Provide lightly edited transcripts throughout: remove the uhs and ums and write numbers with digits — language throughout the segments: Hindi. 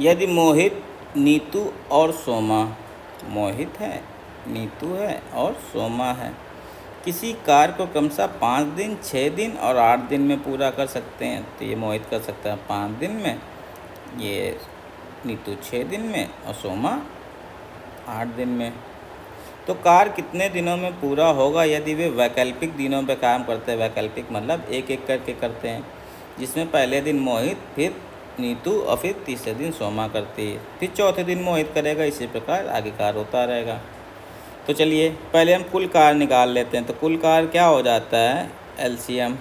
यदि मोहित, नीतू और सोमा, मोहित है, नीतू है और सोमा है, किसी कार्य को क्रमशः 5 दिन, 6 दिन और 8 दिन में पूरा कर सकते हैं, तो ये मोहित कर सकता है 5 दिन में, ये नीतू 6 दिन में और सोमा 8 दिन में। तो कार्य कितने दिनों में पूरा होगा यदि वे वैकल्पिक दिनों पर काम करते हैं। वैकल्पिक मतलब एक एक करके करते हैं, जिसमें पहले दिन मोहित, फिर नीतू और फिर तीसरे दिन सोमा करती है, फिर चौथे दिन मोहित करेगा। इसी प्रकार आगे कार्य होता रहेगा। तो चलिए पहले हम कुल कार्य निकाल लेते हैं। तो कुल कार्य क्या हो जाता है, एलसीएम।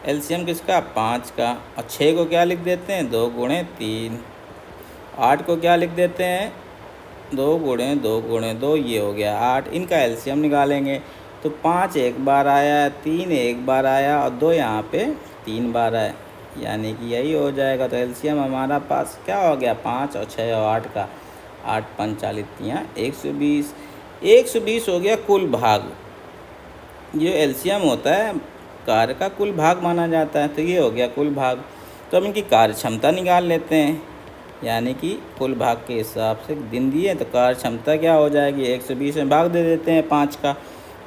एलसीएम किसका, 5 का। और 6 को क्या लिख देते हैं, 2 गुणे 3। 8 को क्या लिख देते हैं, 2 गुणे 2 गुणे 2, ये हो गया 8। इनका एलसीएम निकालेंगे तो 5 एक बार आया, 3 एक बार आया और 2 यहाँ पे 3 बार आया, यानी कि यही हो जाएगा। तो एलसीएम हमारा पास क्या हो गया, 5 और 6 और 8 का, 8 5 40 120। 120 हो गया कुल भाग। ये एलसीएम होता है कार्य का कुल भाग माना जाता है। तो ये हो गया कुल भाग। तो हम इनकी कार्य क्षमता निकाल लेते हैं, यानी कि कुल भाग के हिसाब से दिन दिए तो कार्य क्षमता क्या हो जाएगी, 120 में भाग दे देते हैं 5 का,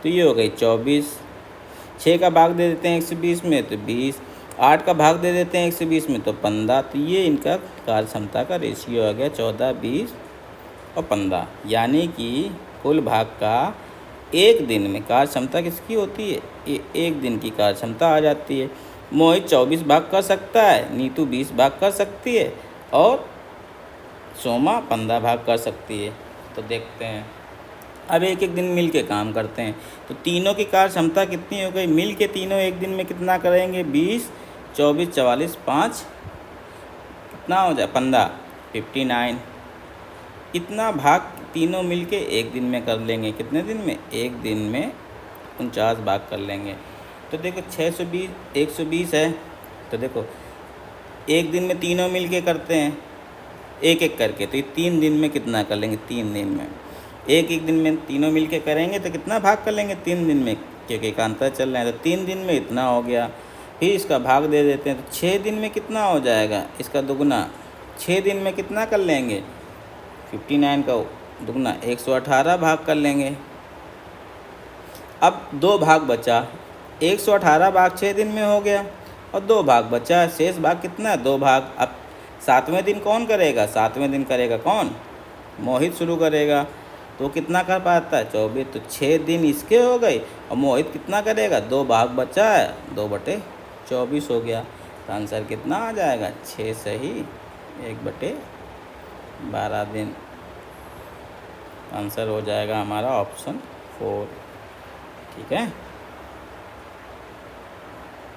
तो ये हो गई 24। 6 का भाग दे देते हैं 120 में तो 20। 8 का भाग दे देते हैं 120 में तो 15। तो ये इनका कार्य क्षमता का रेशियो आ गया 14, 20 और 15, यानी कि कुल भाग का एक दिन में कार्य क्षमता किसकी होती है, एक दिन की कार्य क्षमता आ जाती है। मोहित 24 भाग कर सकता है, नीतू 20 भाग कर सकती है और सोमा 15 भाग कर सकती है। तो देखते हैं, अब एक एक दिन मिल के काम करते हैं। तो तीनों की कार्य क्षमता कितनी हो गई, मिल के तीनों एक दिन में कितना करेंगे, 20, 24, 44, 5 कितना हो जाए, 15, 59। इतना भाग तीनों मिल के एक दिन में कर लेंगे। कितने दिन में, एक दिन में 49 भाग कर लेंगे। तो देखो 620, 120 है, तो देखो एक दिन में तीनों मिल के करते हैं एक एक करके, तो ये 3 दिन में कितना कर लेंगे, 3 दिन में। एक एक दिन में तीनों मिल के करेंगे तो कितना भाग कर लेंगे, 3 दिन में, क्योंकि एकांतर चल रहे हैं। तो 3 दिन में इतना हो गया, फिर इसका भाग दे देते हैं तो 6 दिन में कितना हो जाएगा, इसका दुगुना। 6 दिन में कितना कर लेंगे, 59 का दुगना 118 भाग कर लेंगे। अब 2 भाग बचा, 118 भाग 6 दिन में हो गया और 2 भाग बचा, शेष भाग कितना है, 2 भाग। अब 7वें दिन कौन करेगा, 7वें दिन करेगा कौन, मोहित शुरू करेगा। तो कितना कर पाता है, 24। तो 6 दिन इसके हो गए और मोहित कितना करेगा, 2 भाग बचा है, 2/24 हो गया। तो आंसर कितना आ जाएगा, 6 सही 1/12 दिन। आंसर हो जाएगा हमारा ऑप्शन 4। ठीक है।